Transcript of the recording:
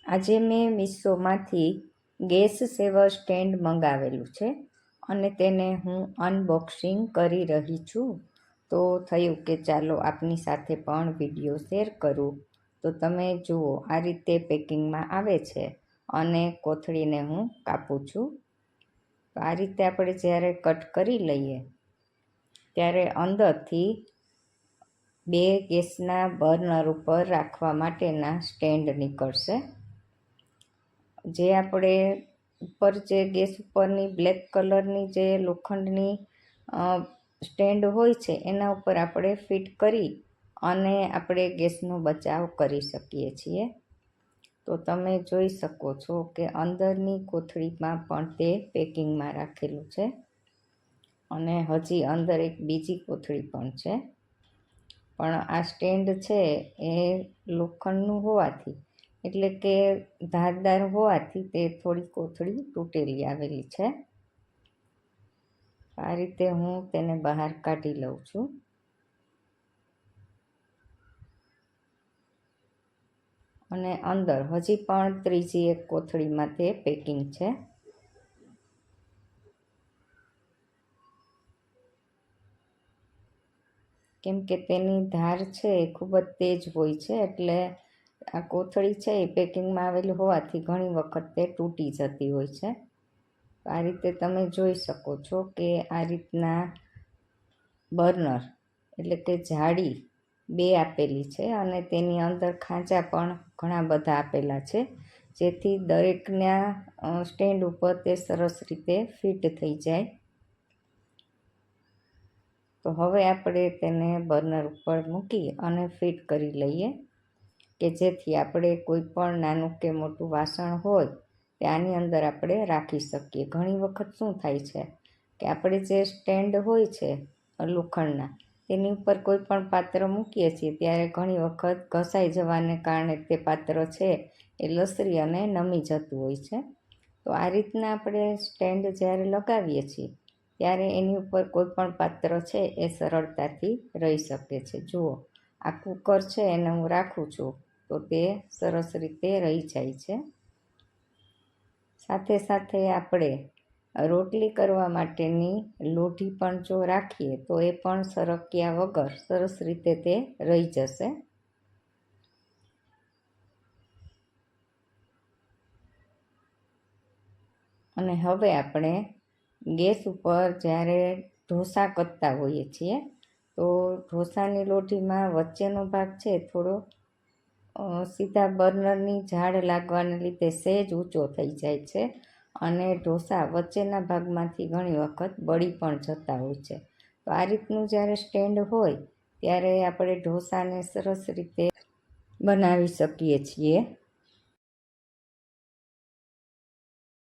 આજે મેં મીશોમાંથી gas સેવર stand મંગાવેલું છે અને તેને હું અનબોક્સિંગ કરી રહી છું. તો થયું કે ચાલો આપની સાથે પણ વિડીયો શેર કરું. તો તમે જુઓ, આ રીતે પેકિંગમાં આવે છે અને કોથળીને હું કાપું છું. તો આ રીતે આપણે જ્યારે કટ કરી લઈએ ત્યારે અંદરથી 2 ગેસના બર્નર ઉપર રાખવા માટેના સ્ટેન્ડ નીકળશે. જે આપણે ઉપર જે ગેસ ઉપરની બ્લેક કલરની જે લોખંડની સ્ટેન્ડ હોય છે એના ઉપર આપણે ફિટ કરી અને આપણે ગેસનો બચાવ કરી શકીએ છીએ. તો તમે જોઈ શકો છો કે અંદરની કોથળીમાં પણ તે પેકિંગમાં રાખેલું છે અને હજી અંદર એક બીજી કોથળી પણ છે. પણ આ સ્ટેન્ડ છે એ લોખંડનું હોવાથી, એટલે કે ધારદાર હોવાથી તે થોડી કોથળી તૂટેલી આવેલી છે. આ રીતે હું તેને બહાર કાઢી લઉં છું. અને અંદર હજી પણ ત્રીજી એક કોથળીમાં તે પેકિંગ છે. કેમ કે તેની ધાર છે એ ખૂબ જ તેજ હોય છે, એટલે આ કોથળી છે એ પેકિંગમાં આવેલી હોવાથી ઘણી વખત તે તૂટી જતી હોય છે. આ રીતે તમે જોઈ શકો છો કે આ રીતના બર્નર એટલે કે જાળી 2 આપેલી છે અને તેની અંદર ખાંચા પણ ઘણા બધા આપેલા છે, જેથી દરેકના સ્ટેન્ડ ઉપર તે સરસ રીતે ફિટ થઈ જાય. તો હવે આપણે તેને બર્નર ઉપર મૂકી અને ફિટ કરી લઈએ કે જેથી આપણે કોઈ પણ નાનું કે મોટું વાસણ હોય તે આની અંદર આપણે રાખી શકીએ. ઘણી વખત શું થાય છે કે આપણે જે સ્ટેન્ડ હોય છે લોખંડના, તેની ઉપર કોઈ પણ પાત્ર મૂકીએ છીએ ત્યારે ઘણી વખત ઘસાઈ જવાને કારણે તે પાત્ર છે એ લસરી અને નમી જતું હોય છે. તો આ રીતના આપણે સ્ટેન્ડ જ્યારે લગાવીએ છીએ ત્યારે એની ઉપર કોઈ પણ પાત્ર છે એ સરળતાથી રહી શકે છે. જુઓ, આ કુકર છે એને હું રાખું છું તો તે સરસ રીતે રહી જાય છે. સાથે સાથે આપણે રોટલી કરવા માટેની લોઢી પણ જો રાખીએ તો એ પણ સરક્યા વગર સરસ રીતે તે રહી જશે. અને હવે આપણે ગેસ ઉપર જ્યારે ઢોસા કરતા હોઈએ છીએ તો ઢોસાની લોઢીમાં વચ્ચેનો ભાગ છે થોડો સીધા બર્નરની ઝાડ લાગવાને લીધે સહેજ ઊંચો થઈ જાય છે અને ઢોસા વચ્ચેના ભાગમાંથી ઘણી વખત બળી પણ જતા હોય છે. તો આ રીતનું જ્યારે સ્ટેન્ડ હોય ત્યારે આપણે ઢોસાને સરસ રીતે બનાવી શકીએ છીએ.